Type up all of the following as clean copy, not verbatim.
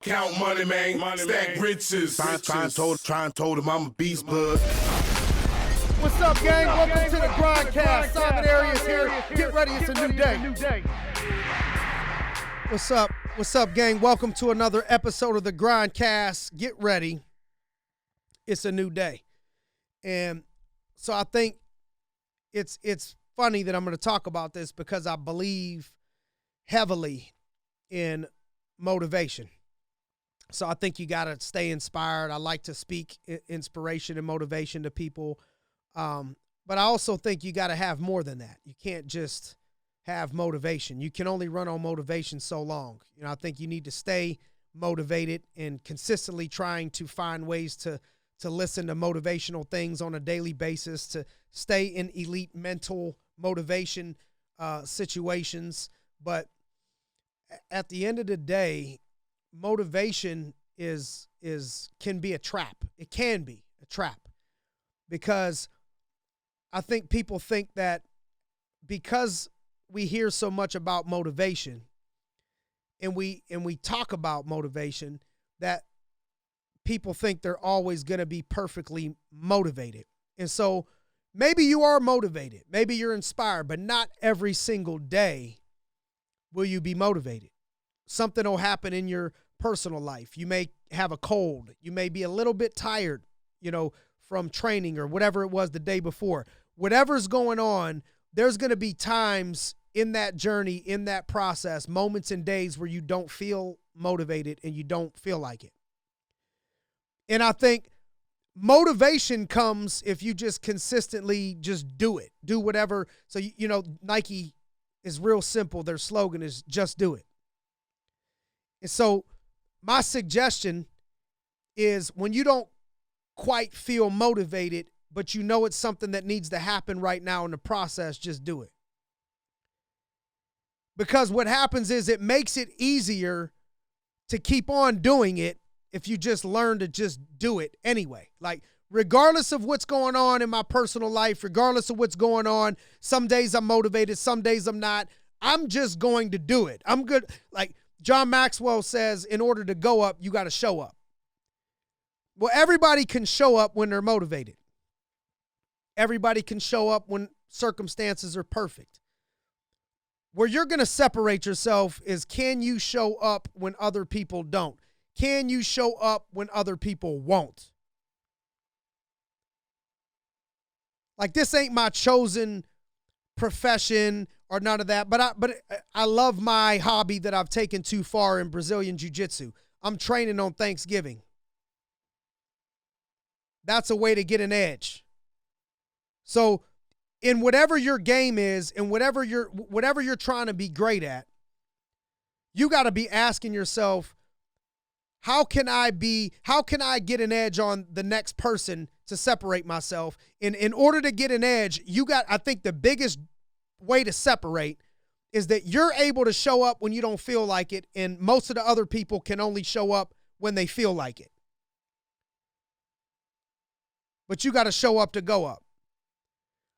Count money, man. Stack riches. Try and told him I'm a beast, bud. What's up, gang? Welcome to the G.R.I.N.D. Simon Arias here. Get ready, it's a new day. What's up? What's up, gang? Welcome to another episode of the G.R.I.N.D. Get ready, it's a new day. And so I think it's funny that I'm going to talk about this because I believe heavily in motivation. So I think you got to stay inspired. I like to speak inspiration and motivation to people. But I also think you got to have more than that. You can't just have motivation. You can only run on motivation so long. You know, I think you need to stay motivated and consistently trying to find ways to listen to motivational things on a daily basis, to stay in elite mental motivation situations. But at the end of the day, motivation can be a trap. It can be a trap because I think people think that because we hear so much about motivation and we talk about motivation that people think they're always going to be perfectly motivated. And so maybe you are motivated, maybe you're inspired, but not every single day will you be motivated. Something will happen in your personal life. You may have a cold. You may be a little bit tired, from training or whatever it was the day before. Whatever's going on, there's going to be times in that journey, in that process, moments and days where you don't feel motivated and you don't feel like it. And I think motivation comes if you just consistently just do it. Do whatever. So, Nike is real simple. Their slogan is just do it. And so my suggestion is when you don't quite feel motivated, but you know it's something that needs to happen right now in the process, just do it. Because what happens is it makes it easier to keep on doing it if you just learn to just do it anyway. Like, regardless of what's going on in my personal life, regardless of what's going on, some days I'm motivated, some days I'm not. I'm just going to do it. I'm good. Like John Maxwell says, in order to go up, you got to show up. Well, everybody can show up when they're motivated. Everybody can show up when circumstances are perfect. Where you're going to separate yourself is, can you show up when other people don't? Can you show up when other people won't? Like, this ain't my chosen profession or none of that, but I love my hobby that I've taken too far in Brazilian Jiu-Jitsu. I'm training on Thanksgiving. That's a way to get an edge. So in whatever your game is and whatever you're trying to be great at, you got to be asking yourself, how can I get an edge on the next person to separate myself? In order to get an edge, I think the biggest way to separate is that you're able to show up when you don't feel like it, and most of the other people can only show up when they feel like it. But you got to show up to go up.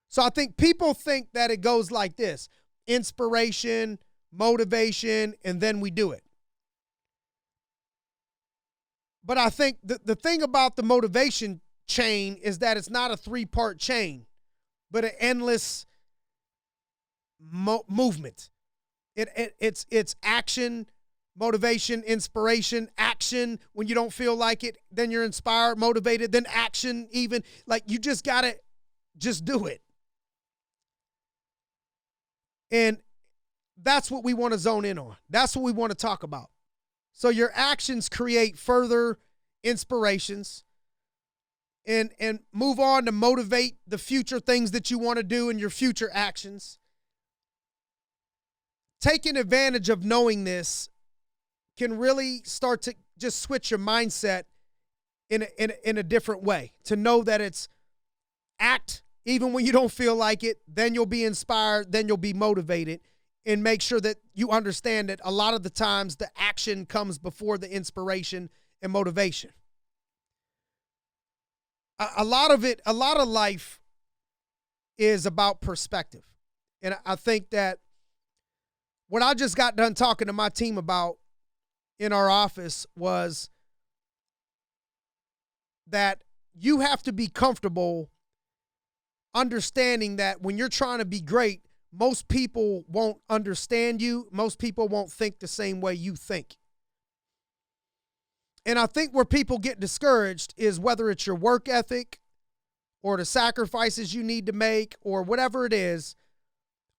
So I think people think that it goes like this: inspiration, motivation, and then we do it. But I think the thing about the motivation chain is that it's not a 3-part chain, but an endless movement. It's action, motivation, inspiration, action. When you don't feel like it, then you're inspired, motivated, then action even. Like, you just got to just do it. And that's what we want to zone in on. That's what we want to talk about. So your actions create further inspirations and move on to motivate the future things that you want to do in your future actions. Taking advantage of knowing this can really start to just switch your mindset in a different way. To know that it's act even when you don't feel like it, then you'll be inspired, then you'll be motivated, and make sure that you understand that a lot of the times the action comes before the inspiration and motivation. A lot of life is about perspective. And I think that what I just got done talking to my team about in our office was that you have to be comfortable understanding that when you're trying to be great, most people won't understand you. Most people won't think the same way you think. And I think where people get discouraged is whether it's your work ethic or the sacrifices you need to make or whatever it is.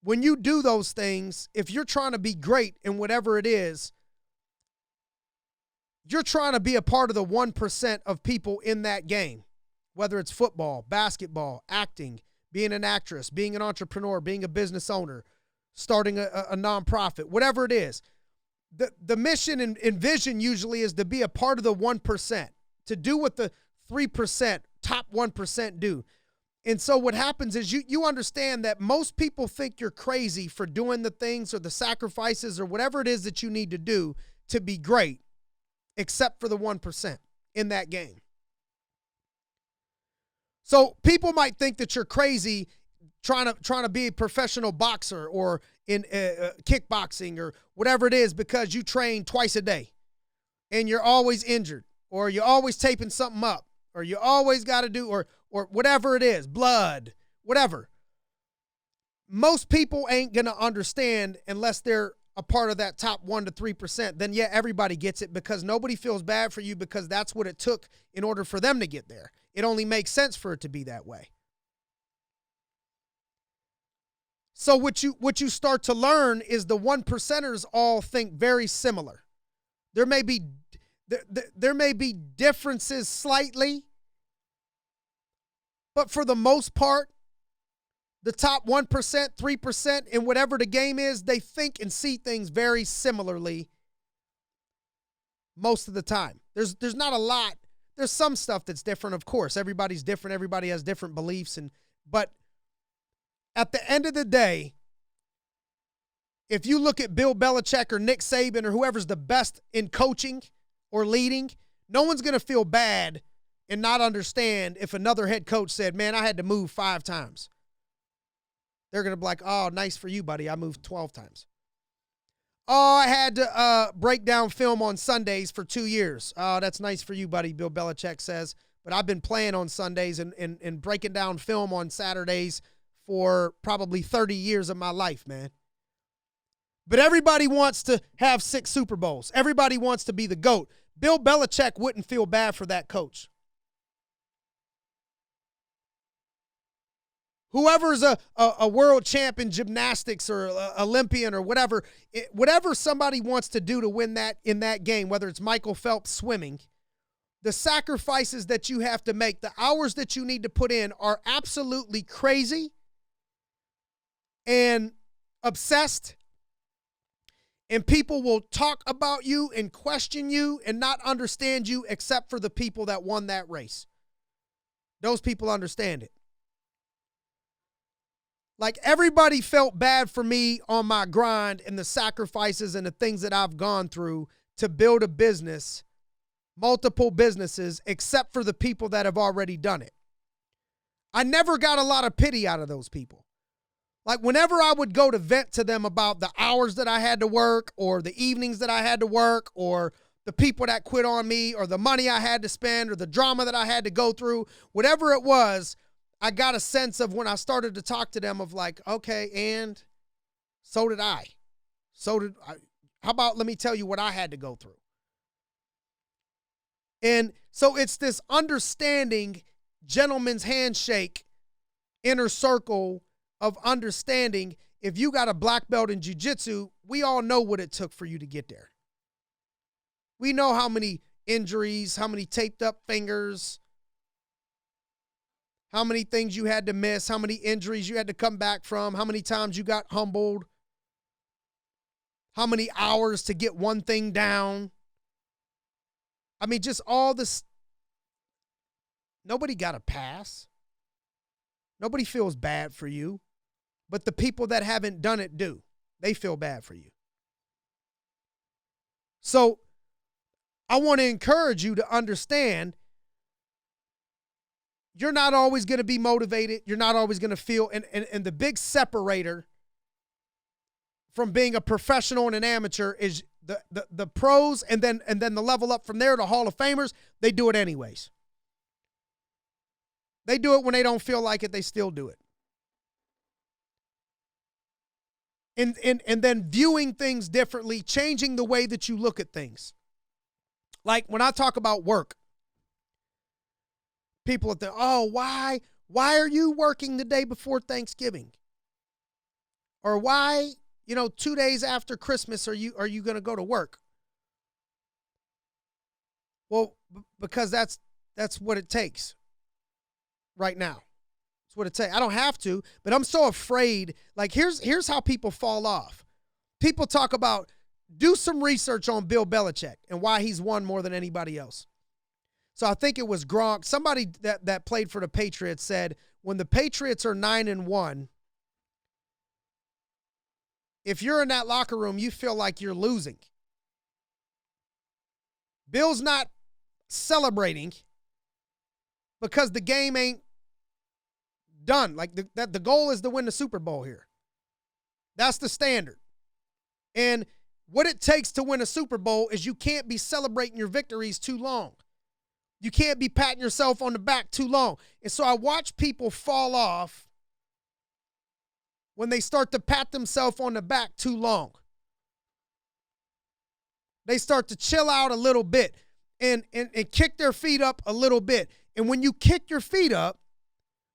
When you do those things, if you're trying to be great in whatever it is, you're trying to be a part of the 1% of people in that game, whether it's football, basketball, acting, being an actress, being an entrepreneur, being a business owner, starting a nonprofit, whatever it is. The mission and vision usually is to be a part of the 1%, to do what the 3%, top 1% do. And so what happens is you understand that most people think you're crazy for doing the things or the sacrifices or whatever it is that you need to do to be great, except for the 1% in that game. So people might think that you're crazy trying to be a professional boxer or in kickboxing or whatever it is because you train twice a day and you're always injured or you're always taping something up or you always got to do or whatever it is, blood, whatever. Most people ain't going to understand unless they're a part of that top 1 to 3%. Then, yeah, everybody gets it because nobody feels bad for you because that's what it took in order for them to get there. It only makes sense for it to be that way. So what you start to learn is the 1%ers all think very similar. There may be differences slightly, but for the most part, the top 1%, 3%, and whatever the game is, they think and see things very similarly most of the time. There's not a lot. There's some stuff that's different, of course. Everybody's different. Everybody has different beliefs. But at the end of the day, if you look at Bill Belichick or Nick Saban or whoever's the best in coaching or leading, no one's going to feel bad and not understand if another head coach said, man, I had to move 5 times. They're going to be like, oh, nice for you, buddy. I moved 12 times. Oh, I had to break down film on Sundays for 2 years. Oh, that's nice for you, buddy, Bill Belichick says. But I've been playing on Sundays and breaking down film on Saturdays for probably 30 years of my life, man. But everybody wants to have 6 Super Bowls. Everybody wants to be the GOAT. Bill Belichick wouldn't feel bad for that coach. Whoever's a world champ in gymnastics or Olympian or whatever, whatever somebody wants to do to win that in that game, whether it's Michael Phelps swimming, the sacrifices that you have to make, the hours that you need to put in are absolutely crazy and obsessed. And people will talk about you and question you and not understand you except for the people that won that race. Those people understand it. Like everybody felt bad for me on my grind and the sacrifices and the things that I've gone through to build a business, multiple businesses, except for the people that have already done it. I never got a lot of pity out of those people. Like whenever I would go to vent to them about the hours that I had to work or the evenings that I had to work or the people that quit on me or the money I had to spend or the drama that I had to go through, whatever it was, I got a sense of when I started to talk to them of like, okay, and so did I. How about let me tell you what I had to go through. And so it's this understanding, gentleman's handshake, inner circle of understanding. If you got a black belt in jiu-jitsu, we all know what it took for you to get there. We know how many injuries, how many taped up fingers, how many things you had to miss, how many injuries you had to come back from, how many times you got humbled, how many hours to get one thing down. I mean, just all this. Nobody got a pass. Nobody feels bad for you. But the people that haven't done it do. They feel bad for you. So I want to encourage you to understand you're not always going to be motivated. You're not always going to feel. And the big separator from being a professional and an amateur is the pros and then the level up from there to Hall of Famers, they do it anyways. They do it when they don't feel like it, they still do it. And then viewing things differently, changing the way that you look at things. Like when I talk about work, people think, oh, why are you working the day before Thanksgiving? Or why, 2 days after Christmas are you going to go to work? Well, because that's what it takes right now. That's what it takes. I don't have to, but I'm so afraid. Like here's how people fall off. People talk about, do some research on Bill Belichick and why he's won more than anybody else. So I think it was Gronk. Somebody that played for the Patriots said, when the Patriots are 9-1, if you're in that locker room, you feel like you're losing. Bill's not celebrating because the game ain't done. Like the goal is to win the Super Bowl here. That's the standard. And what it takes to win a Super Bowl is you can't be celebrating your victories too long. You can't be patting yourself on the back too long. And so I watch people fall off when they start to pat themselves on the back too long. They start to chill out a little bit and kick their feet up a little bit. And when you kick your feet up,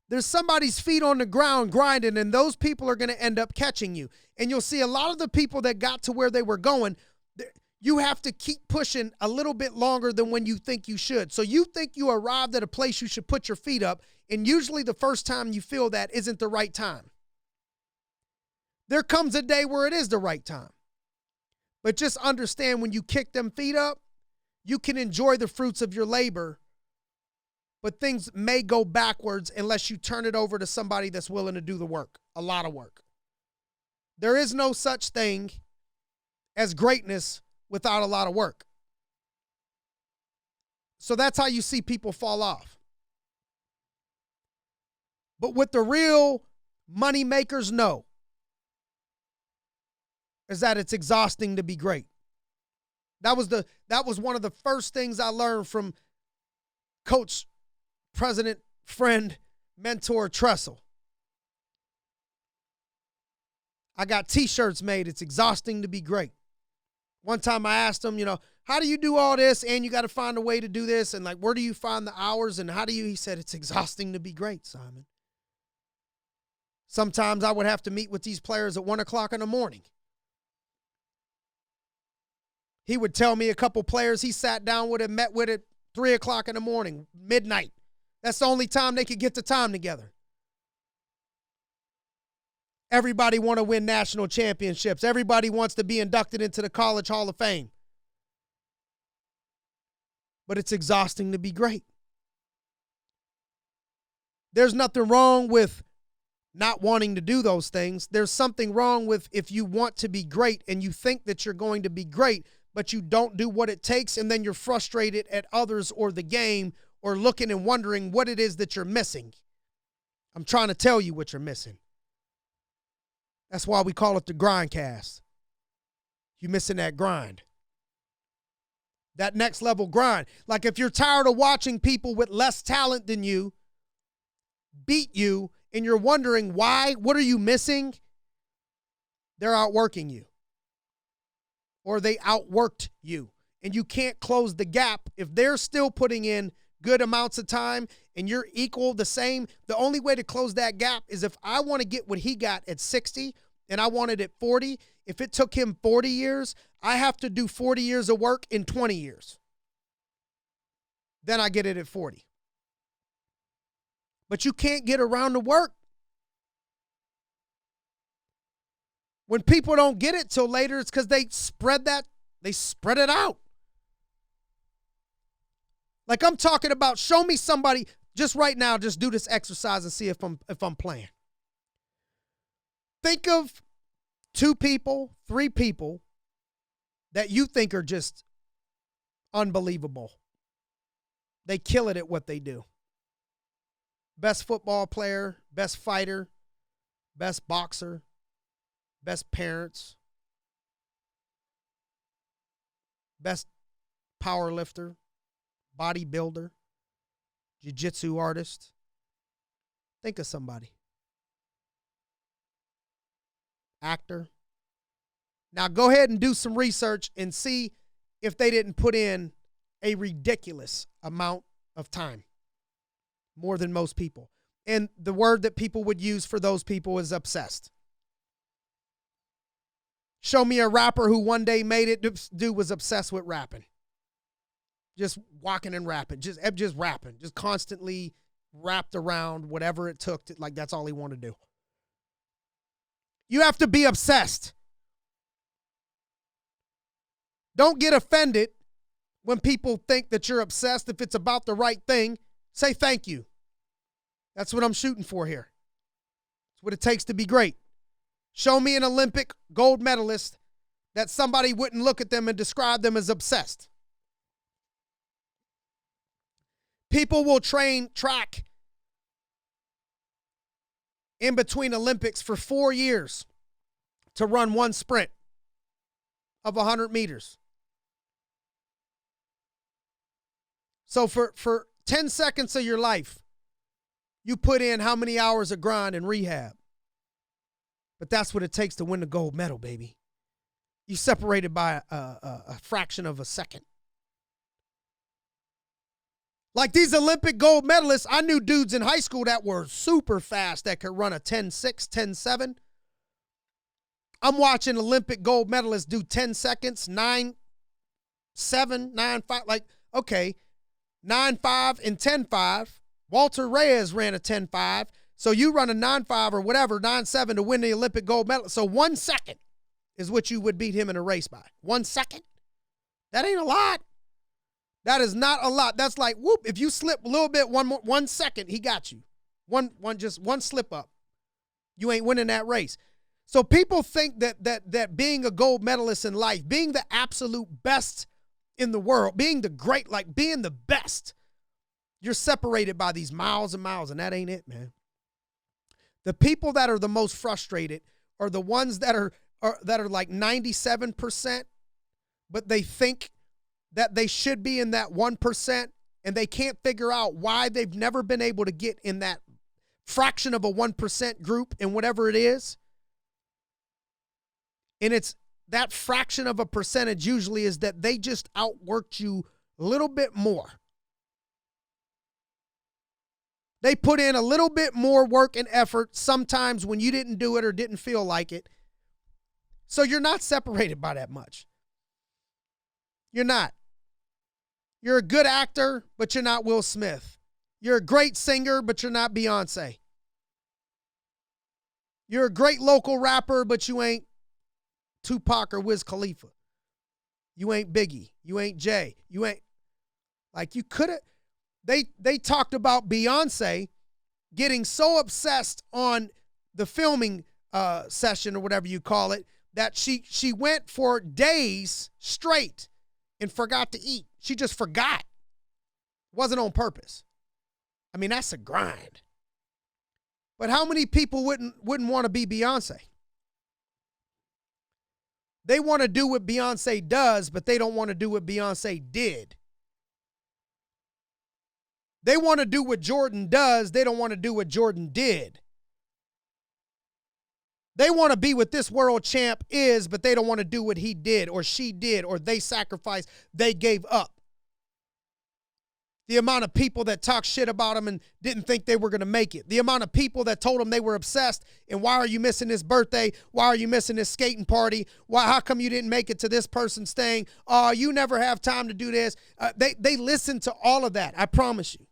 there's somebody's feet on the ground grinding, and those people are going to end up catching you. And you'll see a lot of the people that got to where they were going, you have to keep pushing a little bit longer than when you think you should. So you think you arrived at a place you should put your feet up, and usually the first time you feel that isn't the right time. There comes a day where it is the right time. But just understand, when you kick them feet up, you can enjoy the fruits of your labor, but things may go backwards unless you turn it over to somebody that's willing to do the work, a lot of work. There is no such thing as greatness without a lot of work. So that's how you see people fall off. But what the real money makers know is that it's exhausting to be great. That was one of the first things I learned from coach, president, friend, mentor Tressel. I got t-shirts made. It's exhausting to be great. One time I asked him, how do you do all this? And you got to find a way to do this. And where do you find the hours? And he said, it's exhausting to be great, Simon. Sometimes I would have to meet with these players at 1 o'clock in the morning. He would tell me a couple players he sat down with and met with at 3 o'clock in the morning, midnight. That's the only time they could get the time together. Everybody want to win national championships. Everybody wants to be inducted into the College Hall of Fame. But it's exhausting to be great. There's nothing wrong with not wanting to do those things. There's something wrong with if you want to be great and you think that you're going to be great, but you don't do what it takes, and then you're frustrated at others or the game, or looking and wondering what it is that you're missing. I'm trying to tell you what you're missing. That's why we call it the Grindcast. You're missing that grind. That next level grind. Like if you're tired of watching people with less talent than you beat you, and you're wondering why, what are you missing? They're outworking you. Or they outworked you. And you can't close the gap. If they're still putting in good amounts of time and you're equal, the same, the only way to close that gap is if I want to get what he got at 60 and I want it at 40. If it took him 40 years, I have to do 40 years of work in 20 years. Then I get it at 40. But you can't get around the work. When people don't get it till later, it's because they spread it out. Like I'm talking about, show me somebody just right now, just do this exercise and see if I'm playing. Think of 2 people, 3 people that you think are just unbelievable. They kill it at what they do. Best football player, best fighter, best boxer, best parents. best power lifter, bodybuilder, jiu-jitsu artist. Think of somebody. Actor. Now go ahead and do some research and see if they didn't put in a ridiculous amount of time. More than most people. And the word that people would use for those people is obsessed. Show me a rapper who one day made it. This dude was obsessed with rapping. Just walking and rapping. Just rapping. Just constantly wrapped around whatever it took. Like that's all he wanted to do. You have to be obsessed. Don't get offended when people think that you're obsessed. If it's about the right thing, say thank you. That's what I'm shooting for here. It's what it takes to be great. Show me an Olympic gold medalist that somebody wouldn't look at them and describe them as obsessed. People will train track in between Olympics for 4 years to run one sprint of 100 meters. So for 10 seconds of your life, you put in how many hours of grind and rehab. But that's what it takes to win the gold medal, baby. You separated by a fraction of a second. Like these Olympic gold medalists, I knew dudes in high school that were super fast that could run a 10.6, 10.7. I'm watching Olympic gold medalists do 10 seconds, 9.7, 9.5. Like, okay, 9.5 and 10.5. Walter Reyes ran a 10.5. So you run a 9.5 or whatever, 9.7 to win the Olympic gold medal. So 1 second is what you would beat him in a race by. 1 second? That ain't a lot. That is not a lot. That's like, whoop, if you slip a little bit, 1 second, he got you. Just one slip up. You ain't winning that race. So people think that being a gold medalist in life, being the absolute best in the world, being the great, like being the best, you're separated by these miles and miles, and that ain't it, man. The people that are the most frustrated are the ones that are like 97%, but they think that they should be in that 1%, and they can't figure out why they've never been able to get in that fraction of a 1% group in whatever it is. And it's that fraction of a percentage usually is that they just outworked you a little bit more. They put in a little bit more work and effort sometimes when you didn't do it or didn't feel like it. So you're not separated by that much. You're not. You're a good actor, but you're not Will Smith. You're a great singer, but you're not Beyonce. You're a great local rapper, but you ain't Tupac or Wiz Khalifa. You ain't Biggie. You ain't Jay. You ain't, like, you could have. They talked about Beyonce getting so obsessed on the filming session or whatever you call it that she went for days straight and forgot to eat. She just forgot. It wasn't on purpose. I mean, that's a grind. But how many people wouldn't want to be Beyonce? They want to do what Beyonce does, but they don't want to do what Beyonce did. They want to do what Jordan does. They don't want to do what Jordan did. They want to be what this world champ is, but they don't want to do what he did or she did or they sacrificed, they gave up. The amount of people that talk shit about him and didn't think they were going to make it. The amount of people that told him they were obsessed and why are you missing this birthday? Why are you missing this skating party? How come you didn't make it to this person's thing? Oh, you never have time to do this. They listened to all of that, I promise you.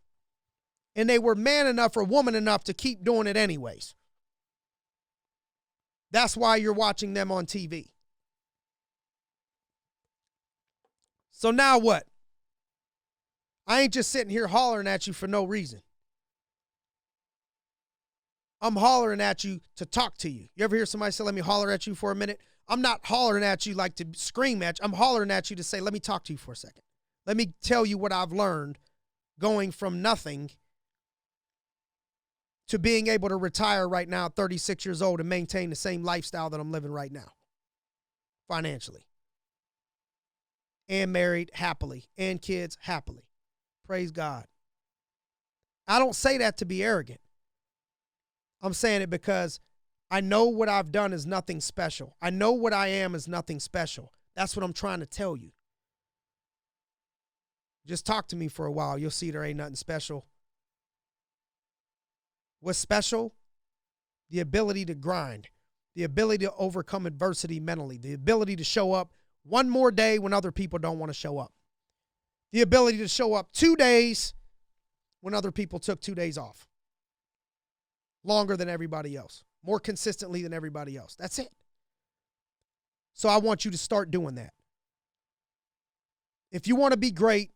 And they were man enough or woman enough to keep doing it anyways. That's why you're watching them on TV. So now what? I ain't just sitting here hollering at you for no reason. I'm hollering at you to talk to you. You ever hear somebody say, let me holler at you for a minute? I'm not hollering at you like to scream at you. I'm hollering at you to say, let me talk to you for a second. Let me tell you what I've learned going from nothing to being able to retire right now at 36 years old and maintain the same lifestyle that I'm living right now, financially. and married happily and kids happily. Praise God. I don't say that to be arrogant. I'm saying it because I know what I've done is nothing special. I know what I am is nothing special. That's what I'm trying to tell you. Just talk to me for a while. You'll see there ain't nothing special. What's special? The ability to grind, the ability to overcome adversity mentally, the ability to show up one more day when other people don't want to show up, the ability to show up 2 days when other people took 2 days off, longer than everybody else, more consistently than everybody else. That's it. So I want you to start doing that. If you want to be great,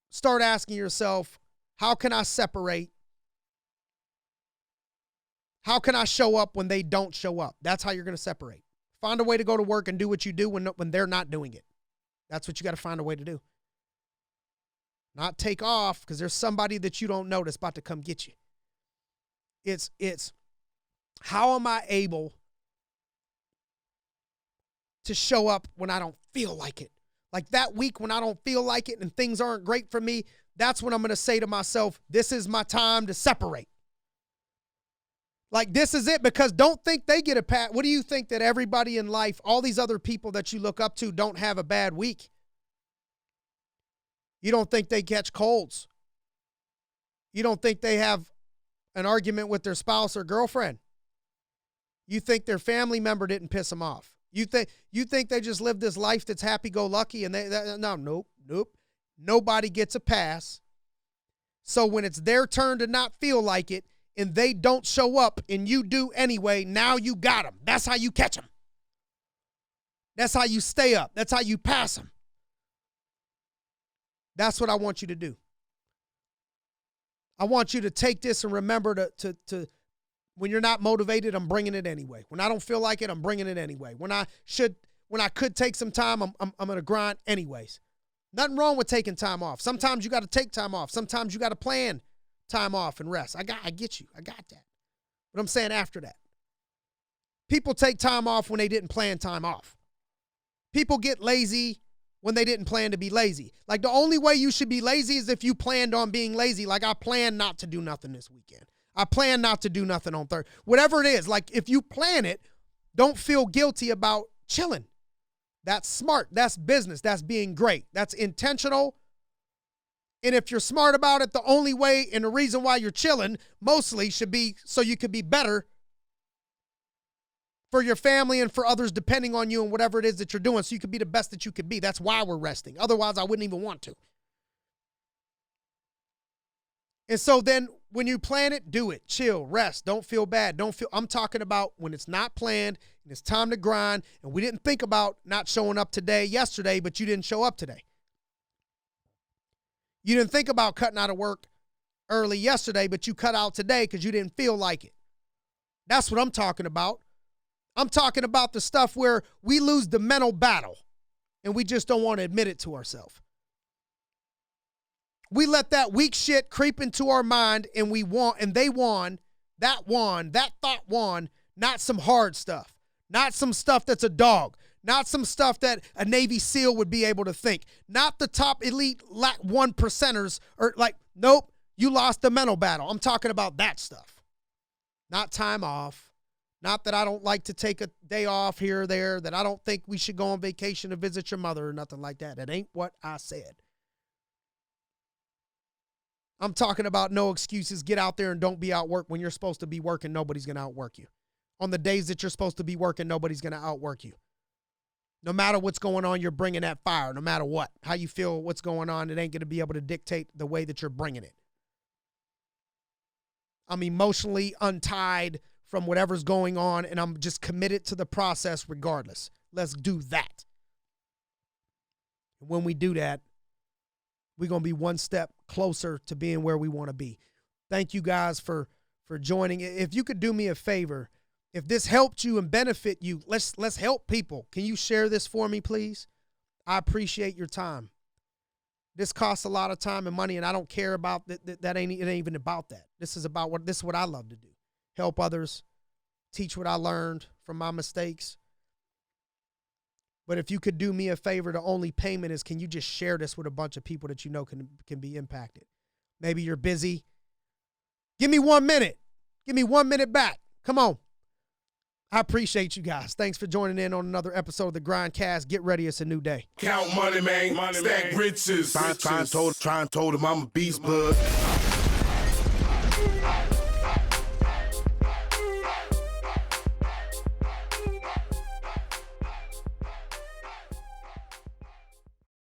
start asking yourself, how can I separate? How can I show up when they don't show up? That's how you're going to separate. Find a way to go to work and do what you do when they're not doing it. That's what you got to find a way to do. Not take off because there's somebody that you don't know that's about to come get you. It's how am I able to show up when I don't feel like it? Like that week when I don't feel like it and things aren't great for me, that's when I'm going to say to myself, this is my time to separate. Like this is it, because don't think they get a pat. What do you think that everybody in life, all these other people that you look up to, don't have a bad week? You don't think they catch colds. You don't think they have an argument with their spouse or girlfriend. You think their family member didn't piss them off. You think they just live this life that's happy-go-lucky and nope. Nobody gets a pass. So when it's their turn to not feel like it and they don't show up and you do anyway, now you got them. That's how you catch them. That's how you stay up. That's how you pass them. That's what I want you to do. I want you to take this and remember to when you're not motivated, I'm bringing it anyway. When I don't feel like it, I'm bringing it anyway. When I could take some time, I'm going to grind anyways. Nothing wrong with taking time off. Sometimes you got to take time off. Sometimes you got to plan time off and rest. I get you. I got that. But I'm saying after that. People take time off when they didn't plan time off. People get lazy when they didn't plan to be lazy. Like the only way you should be lazy is if you planned on being lazy. Like I plan not to do nothing this weekend. I plan not to do nothing on Thursday. Whatever it is, like if you plan it, don't feel guilty about chilling. That's smart. That's business. That's being great. That's intentional. And if you're smart about it, the only way and the reason why you're chilling mostly should be so you could be better for your family and for others depending on you and whatever it is that you're doing, so you could be the best that you could be. That's why we're resting. Otherwise, I wouldn't even want to. And so then when you plan it, do it. Chill, rest, don't feel bad. I'm talking about when it's not planned and it's time to grind and we didn't think about not showing up yesterday, but you didn't show up today. You didn't think about cutting out of work early yesterday, but you cut out today because you didn't feel like it. That's what I'm talking about. I'm talking about the stuff where we lose the mental battle and we just don't want to admit it to ourselves. We let that weak shit creep into our mind and they won, that thought won, not some hard stuff, not some stuff that's a dog, not some stuff that a Navy SEAL would be able to think, not the top elite 1%ers or nope, you lost the mental battle. I'm talking about that stuff, not time off, not that I don't like to take a day off here or there, that I don't think we should go on vacation to visit your mother or nothing like that. That ain't what I said. I'm talking about no excuses. Get out there and don't be out work when you're supposed to be working. Nobody's going to outwork you. On the days that you're supposed to be working, nobody's going to outwork you. No matter what's going on, you're bringing that fire. No matter what, how you feel, what's going on, it ain't going to be able to dictate the way that you're bringing it. I'm emotionally untied from whatever's going on, and I'm just committed to the process regardless. Let's do that. When we do that, we're going to be one step closer to being where we want to be. Thank you guys for joining. If you could do me a favor, if this helped you and benefit you, let's help people. Can you share this for me, please? I appreciate your time. This costs a lot of time and money, and I don't care about that. It ain't even about that. This is what I love to do. Help others, teach what I learned from my mistakes. But if you could do me a favor, the only payment is, can you just share this with a bunch of people that you know can be impacted? Maybe you're busy. Give me 1 minute. Give me 1 minute back. Come on. I appreciate you guys. Thanks for joining in on another episode of the Grindcast. Get ready. It's a new day. Count money, man. Stack riches. Try and told him I'm a beast, bud.